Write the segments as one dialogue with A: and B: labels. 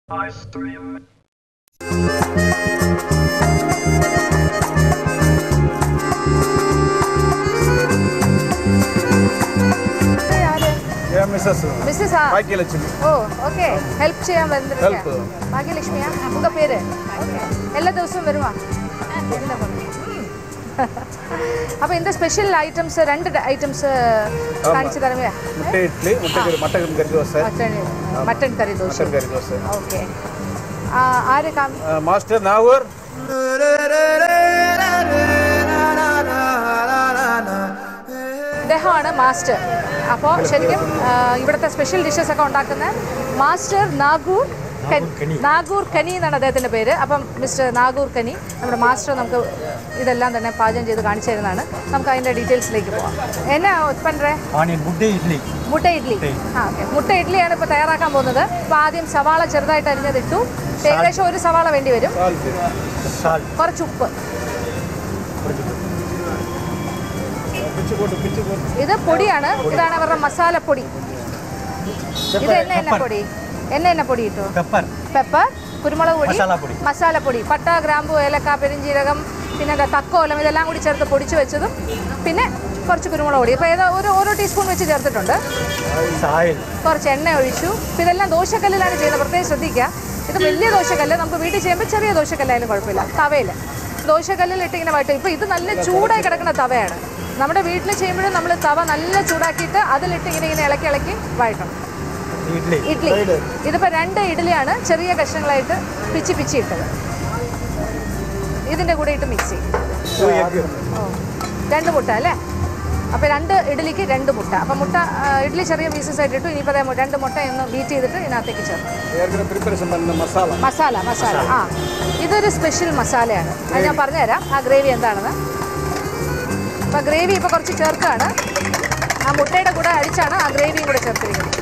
A: Mrs. Bhagiyalakshmi. Oh, okay. Help ചെയ്യാൻ വന്നിരിക്കുക. ഭാഗ്യലക്ഷ്മിയാ? ഉങ്ക പേര്? Okay. എല്ലാ ദിവസവും വരുവാ? അപ്പോൾ ഇതിന്റെ സ്പെഷ്യൽ ഐറ്റംസ് രണ്ട് ഐറ്റംസ് കാണിച്ചു തരുമോ?
B: മുട്ട ഇഡ്ഡലി, മട്ടൻ കറി ദോശ.
A: മട്ടൻ കറി ദോശ. ഓക്കേ. ആരെ
B: മാസ്റ്റർ നാഗൂർ.
A: ഇദ്ദേഹമാണ് മാസ്റ്റർ. അപ്പോൾ ശരിക്കും ഇവിടുത്തെ സ്പെഷ്യൽ ഡിഷസ് ഒക്കെ ഉണ്ടാക്കുന്ന മാസ്റ്റർ നാഗൂർ കനി എന്നാണ് അദ്ദേഹത്തിൻ്റെ പേര്. അപ്പം മിസ്റ്റർ നാഗൂർ കനി നമ്മുടെ മാസ്റ്റർ നമുക്ക് ഇതെല്ലാം തന്നെ പാചകം ചെയ്ത് കാണിച്ചു തരുന്നതാണ്. നമുക്ക് അതിൻ്റെ ഡീറ്റെയിൽസിലേക്ക് പോവാം. എന്നാ പണ്ടേ മുട്ട ഇഡ്ഡലി. ഓക്കെ, മുട്ട ഇഡ്ഡലിയാണ് ഇപ്പോൾ തയ്യാറാക്കാൻ പോകുന്നത്. അപ്പോൾ ആദ്യം സവാള ചെറുതായിട്ട് അരിഞ്ഞതിട്ടു. ഏകദേശം ഒരു സവാള വേണ്ടി വരും. കുറച്ച് ഉപ്പ്. ഇത് പൊടിയാണ്. ഇതാണ് അവരുടെ മസാലപ്പൊടി. ഇത് എന്ന പൊടി? എന്ന പൊടി ഇട്ടു? പെപ്പർ, കുരുമുളക് പൊടി, മസാലപ്പൊടി, പട്ട, ഗ്രാമ്പു, ഏലക്ക, പെരിഞ്ചീരകം, പിന്നെ തക്കോലം, ഇതെല്ലാം കൂടി ചേർത്ത് പൊടിച്ച് വെച്ചതും പിന്നെ കുറച്ച് കുരുമുളക് പൊടി. അപ്പോൾ ഓരോ ടീസ്പൂൺ വെച്ച് ചേർത്തിട്ടുണ്ട്. കുറച്ച് എണ്ണ ഒഴിച്ചു. ഇതെല്ലാം ദോശക്കല്ലിലാണ് ചെയ്യുന്നത്, പ്രത്യേകം ശ്രദ്ധിക്കുക. ഇത് വലിയ ദോശക്കല്ല്, നമുക്ക് വീട്ടിൽ ചെയ്യുമ്പോൾ ചെറിയ ദോശക്കല്ലായാലും കുഴപ്പമില്ല. തവയിൽ ദോശക്കല്ലിലിട്ട് ഇങ്ങനെ വഴറ്റും. ഇപ്പോൾ ഇത് നല്ല ചൂടായി കിടക്കുന്ന തവയാണ്. നമ്മുടെ വീട്ടിൽ ചെയ്യുമ്പോഴും നമ്മൾ തവ നല്ല ചൂടാക്കിയിട്ട് അതിലിട്ട് ഇങ്ങനെ ഇളക്കി വഴറ്റണം. ഇഡ്ഡലി ഇതിപ്പോൾ 2 ഇഡ്ഡലിയാണ് ചെറിയ കഷ്ണങ്ങളായിട്ട് പിച്ചി ഇട്ടത്. ഇതിൻ്റെ കൂടെ ഇട്ട് മിക്സ് ചെയ്യും. 2 മുട്ട അല്ലേ? അപ്പോൾ 2 ഇഡ്ഡലിക്ക് 2 മുട്ട. അപ്പോൾ മുട്ട ഇഡ്ഡലി ചെറിയ പീസസ് ആയിട്ട് ഇട്ടു. ഇനിയിപ്പോൾ 2 മുട്ട ഒന്ന് ബീറ്റ് ചെയ്തിട്ട് ഇതിനകത്തേക്ക് ചേർക്കും. മസാല. ആ, ഇതൊരു സ്പെഷ്യൽ മസാലയാണ്. അത് ഞാൻ പറഞ്ഞുതരാം ആ ഗ്രേവി എന്താണെന്ന്. അപ്പോൾ ഗ്രേവി ഇപ്പോൾ കുറച്ച് ചേർക്കുകയാണ്. ആ മുട്ടയുടെ കൂടെ അടിച്ചാണ് ആ ഗ്രേവിയും കൂടെ ചേർത്തിരിക്കുന്നത്.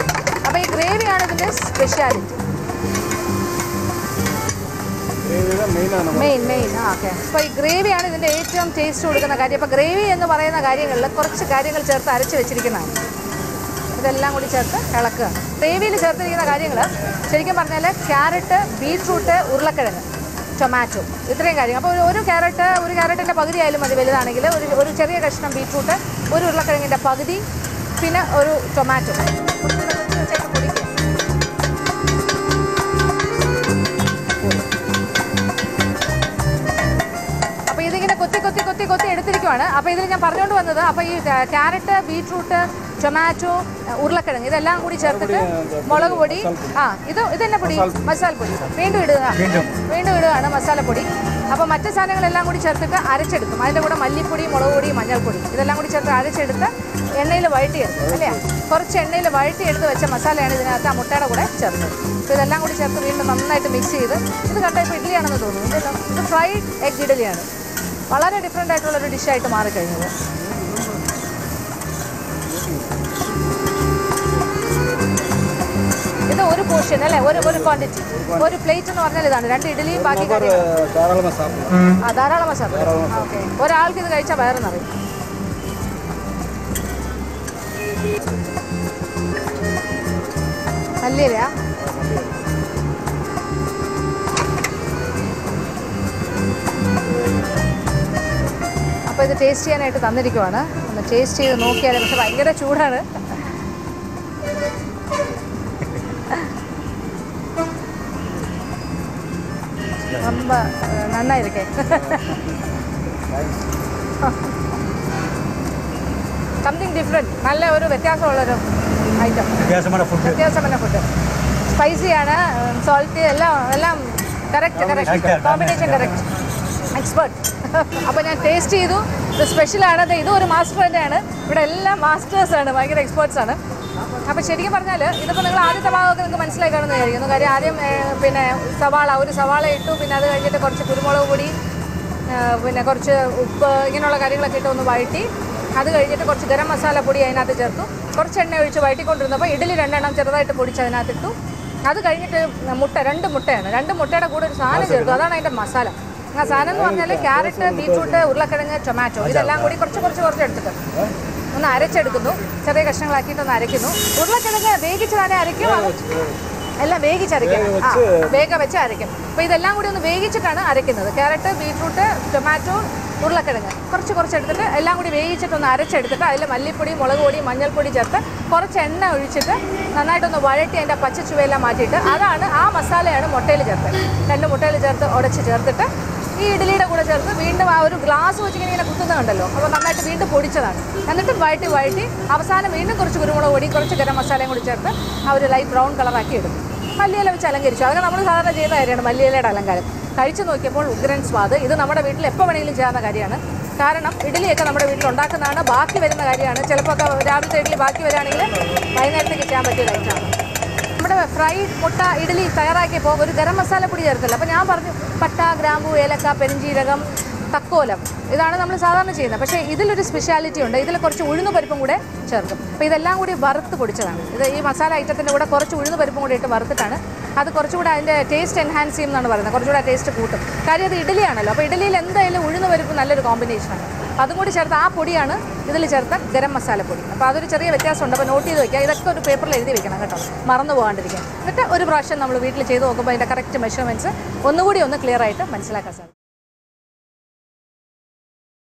A: അപ്പോൾ ഈ ഗ്രേവിയാണ് ഇതിൻ്റെ സ്പെഷ്യാലിറ്റി. Main okay. അപ്പോൾ ഈ ഗ്രേവിയാണ് ഇതിൻ്റെ ഏറ്റവും ടേസ്റ്റ് കൊടുക്കുന്ന കാര്യം. അപ്പോൾ ഗ്രേവി എന്ന് പറയുന്ന കാര്യങ്ങളിൽ കുറച്ച് കാര്യങ്ങൾ ചേർത്ത് അരച്ച് വെച്ചിരിക്കുന്നതാണ്. ഇതെല്ലാം കൂടി ചേർത്ത് ഇളക്കുക. ഗ്രേവിയിൽ ചേർത്തിരിക്കുന്ന കാര്യങ്ങൾ ശരിക്കും പറഞ്ഞാൽ ക്യാരറ്റ്, ബീറ്റ്റൂട്ട്, ഉരുളക്കിഴങ്ങ്, ടൊമാറ്റോ, ഇത്രയും കാര്യങ്ങൾ. അപ്പോൾ ഒരു ക്യാരറ്റിൻ്റെ പകുതി ആയാലും മതി വലുതാണെങ്കിൽ. ഒരു ചെറിയ കഷ്ണം ബീറ്റ്റൂട്ട്, ഒരു ഉരുളക്കിഴങ്ങിൻ്റെ പകുതി, പിന്നെ ഒരു ടൊമാറ്റോ. അപ്പോൾ ഇതിങ്ങനെ കൊത്തി എടുത്തിരിക്കുവാണ്. അപ്പോൾ ഇതിൽ ഞാൻ പറഞ്ഞുകൊണ്ട് വന്നത്, അപ്പോൾ ഈ ക്യാരറ്റ്, ബീറ്റ്റൂട്ട്, ടൊമാറ്റോ, ഉരുളക്കിഴങ്ങ് ഇതെല്ലാം കൂടി ചേർത്തിട്ട് മുളക് പൊടി, ഇത് തന്നെ പൊടി, മസാലപ്പൊടി വീണ്ടും ഇടുകയാണ് മസാലപ്പൊടി. അപ്പോൾ മറ്റ് സാധനങ്ങളെല്ലാം കൂടി ചേർത്തിട്ട് അരച്ചെടുക്കും. അതിൻ്റെ കൂടെ മല്ലിപ്പൊടി, മുളക് പൊടി, മഞ്ഞൾപ്പൊടി ഇതെല്ലാം കൂടി ചേർത്ത് അരച്ചെടുത്ത് എണ്ണയിൽ വഴറ്റിയെടുക്കും അല്ലേ? കുറച്ച് എണ്ണയിൽ വഴറ്റിയെടുത്ത് വെച്ച മസാലയാണ് ഇതിനകത്ത് ആ മുട്ടയുടെ കൂടെ ചേർത്തത്. അപ്പോൾ ഇതെല്ലാം കൂടി ചേർത്ത് വീണ്ടും നന്നായിട്ട് മിക്സ് ചെയ്ത്, ഇത് കണ്ടാൽ ഇപ്പോൾ ഇഡ്ഡലിയാണെന്ന് തോന്നുന്നു. ഇത് ഫ്രൈഡ് എഗ് ഇഡ്ഡലിയാണ്. വളരെ ഡിഫറെൻ്റ് ആയിട്ടുള്ളൊരു ഡിഷായിട്ട് മാറിക്കഴിഞ്ഞത്. ഇത് ഒരു പോർഷൻ അല്ലേ? ഒരു ക്വാണ്ടിറ്റി, ഒരു പ്ലേറ്റ് എന്ന് പറഞ്ഞാൽ ഇതാണ്. 2 ഇഡ്ഡലിയും ബാക്കി ധാരാളം മസാല. ഓക്കെ, ഒരാൾക്ക് ഇത് കഴിച്ചാൽ വയറെന്നറിയും. മല്ലിയില. അപ്പോൾ ഇത് ടേസ്റ്റ് ചെയ്യാനായിട്ട് തന്നിരിക്കുവാണ്. ഒന്ന് ടേസ്റ്റ് ചെയ്ത് നോക്കിയാൽ, പക്ഷെ ഭയങ്കര ചൂടാണ്. ரொம்ப നന്നാ ഇരിക്കേ. സംതിങ് ഡിഫറെൻറ്റ്, നല്ല ഒരു വ്യത്യാസമുള്ളൊരു ഐറ്റം, വ്യത്യാസமான ഫുഡ്. സ്പൈസിയാണ്, സോൾട്ടി, എല്ലാം കറക്റ്റ് കോമ്പിനേഷൻ, കറക്റ്റ്, എക്സ്പെർട്ട്. അപ്പോൾ ഞാൻ ടേസ്റ്റ് ചെയ്തു. ഇത് സ്പെഷ്യലാണ്. ഇതും ഒരു മാസ്റ്റർ തന്നെയാണ്. ഇവിടെ എല്ലാം മാസ്റ്റേഴ്സാണ്, ഭയങ്കര എക്സ്പേർട്സാണ്. അപ്പോൾ ശരിക്കും പറഞ്ഞാൽ ഇതിപ്പോൾ നിങ്ങൾ ആദ്യത്തെ ഭാഗമൊക്കെ നിങ്ങൾക്ക് മനസ്സിലായി കാണുമെന്ന് വിചാരിക്കുന്നു. കാര്യം ആദ്യം പിന്നെ ഒരു സവാള ഇട്ടു. പിന്നെ അത് കഴിഞ്ഞിട്ട് കുറച്ച് കുരുമുളക് പൊടി, പിന്നെ കുറച്ച് ഉപ്പ്, ഇങ്ങനെയുള്ള കാര്യങ്ങളൊക്കെ ഇട്ട് ഒന്ന് വഴറ്റി. അത് കഴിഞ്ഞിട്ട് കുറച്ച് ഗരം മസാല പൊടി അതിനകത്ത് ചേർത്തു. കുറച്ച് എണ്ണ ഒഴിച്ച് വഴറ്റിക്കൊണ്ടിരുന്നപ്പോൾ ഇഡ്ഡലി 2 എണ്ണം ചെറുതായിട്ട് പൊടിച്ച് അതിനകത്തിട്ടു. അത് കഴിഞ്ഞിട്ട് മുട്ട, 2 മുട്ടയാണ്. 2 മുട്ടയുടെ കൂടെ ഒരു സാധനം ചേർത്തു. അതാണ് അതിൻ്റെ മസാല. ആ സാധനം എന്ന് പറഞ്ഞാൽ ക്യാരറ്റ്, ബീറ്റ്റൂട്ട്, ഉരുളക്കിഴങ്ങ്, ടൊമാറ്റോ ഇതെല്ലാം കൂടി കുറച്ച് എടുത്തിട്ട് ഒന്ന് അരച്ചെടുക്കുന്നു. ചെറിയ കഷ്ണങ്ങളാക്കിയിട്ട് ഒന്ന് അരയ്ക്കുന്നു. ഉരുളക്കിഴങ്ങ് വേവിച്ച് തന്നെ അരയ്ക്കും. എല്ലാം വേഗിച്ചരയ്ക്കണം, വേഗ വെച്ച് അരയ്ക്കും. അപ്പോൾ ഇതെല്ലാം കൂടി ഒന്ന് വേവിച്ചിട്ടാണ് അരയ്ക്കുന്നത്. ക്യാരറ്റ്, ബീറ്റ്റൂട്ട്, ടൊമാറ്റോ, ഉരുളക്കിഴങ്ങ് കുറച്ച് എടുത്തിട്ട് എല്ലാം കൂടി വേവിച്ചിട്ടൊന്ന് അരച്ചെടുത്തിട്ട് അതിൽ മല്ലിപ്പൊടി, മുളക് പൊടി, മഞ്ഞൾപ്പൊടി ചേർത്ത് കുറച്ച് എണ്ണ ഒഴിച്ചിട്ട് നന്നായിട്ടൊന്ന് വഴറ്റി അതിൻ്റെ പച്ച ചുവയെല്ലാം മാറ്റിയിട്ട് അതാണ് ആ മസാലയാണ് മുട്ടയിൽ ചേർത്ത് 2 മുട്ടയിൽ ചേർത്ത് ഉടച്ച് ചേർത്തിട്ട് ഈ ഇഡ്ഡലിയുടെ കൂടെ ചേർത്ത് വീണ്ടും ആ ഒരു ഗ്ലാസ് വെച്ചിങ്ങനെ ഇങ്ങനെ കുത്തുന്നത് കണ്ടല്ലോ, അപ്പോൾ നന്നായിട്ട് വീണ്ടും പൊടിച്ചതാണ്. എന്നിട്ടും വഴറ്റി അവസാനം വീണ്ടും കുറച്ച് കുരുമുളക് പൊടി, കുറച്ച് ഗരം മസാലയും കൂടി ചേർത്ത് ആ ഒരു ലൈറ്റ് ബ്രൗൺ കളറാക്കി എടുക്കും. മല്ലിയില വെച്ച് അലങ്കരിച്ചു. അതൊക്കെ നമ്മൾ സാധാരണ ചെയ്യുന്ന കാര്യമാണ് മല്ലിയിലയുടെ അലങ്കാരം. കഴിച്ചു നോക്കിയപ്പോൾ ഉഗ്രൻ സ്വാദ്. ഇത് നമ്മുടെ വീട്ടിൽ എപ്പോൾ വേണമെങ്കിലും ചെയ്യാവുന്ന കാര്യമാണ്. കാരണം ഇഡ്ഡലിയൊക്കെ നമ്മുടെ വീട്ടിൽ ഉണ്ടാക്കുന്നതാണ്, ബാക്കി വരുന്ന കാര്യമാണ്. ചിലപ്പോൾ ഒക്കെ രാവിലത്തെ ഇഡ്ഡലി ബാക്കി വരികയാണെങ്കിൽ വൈകുന്നേരത്തേക്ക് ചെയ്യാൻ പറ്റിയ ഐറ്റമാണ്. നമ്മുടെ ഫ്രൈഡ് മുട്ട ഇഡ്ഡലി തയ്യാറാക്കിയപ്പോൾ ഒരു ഗരം മസാലപ്പൊടി ചേർത്തില്ല. അപ്പോൾ ഞാൻ പറഞ്ഞു പട്ട, ഗ്രാമ്പു, ഏലക്ക, പെരുംജീരകം, തക്കോലം, ഇതാണ് നമ്മൾ സാധാരണ ചെയ്യുന്നത്. പക്ഷേ ഇതിലൊരു സ്പെഷ്യാലിറ്റി ഉണ്ട്. ഇതിൽ കുറച്ച് ഉഴുന്ന് പരിപ്പും കൂടെ ചേർക്കും. അപ്പോൾ ഇതെല്ലാം കൂടി വറുത്ത് പൊടിച്ചതാണ്. ഇത് ഈ മസാല ഐറ്റത്തിൻ്റെ കൂടെ കുറച്ച് ഉഴുന്ന് പരിപ്പും കൂടി ഇട്ട് വറുത്തിട്ടാണ്. അത് കുറച്ചുകൂടെ അതിൻ്റെ ടേസ്റ്റ് എൻഹാൻസ് ചെയ്യും എന്നാണ് പറയുന്നത്. കുറച്ചുകൂടെ ടേസ്റ്റ് കൂട്ടും. കാര്യം അത് ഇഡ്ഡലിയാണല്ലോ. അപ്പോൾ ഇഡ്ഡലിയിൽ എന്തായാലും ഉഴുന്ന് പരിപ്പ് നല്ലൊരു കോമ്പിനേഷനാണ്. അതും കൂടി ചേർത്ത് ആ പൊടിയാണ് ഇതിൽ ചേർത്ത ഗരം മസാലപ്പൊടി. അപ്പോൾ അതൊരു ചെറിയ വ്യത്യാസമുണ്ട്. അപ്പോൾ നോട്ട് ചെയ്ത് വയ്ക്കുക. ഇതൊക്കെ ഒരു പേപ്പറിൽ എഴുതി വെക്കണം കേട്ടോ, മറന്നു പോകാണ്ടിരിക്കാൻ. എന്നിട്ട് ഒരു പ്രാവശ്യം നമ്മൾ വീട്ടിൽ ചെയ്ത് നോക്കുമ്പോൾ അതിൻ്റെ കറക്റ്റ് മെഷർമെൻറ്റ്സ് ഒന്നുകൂടി ഒന്ന് ക്ലിയർ ആയിട്ട് മനസ്സിലാക്കാൻ സാധിക്കും.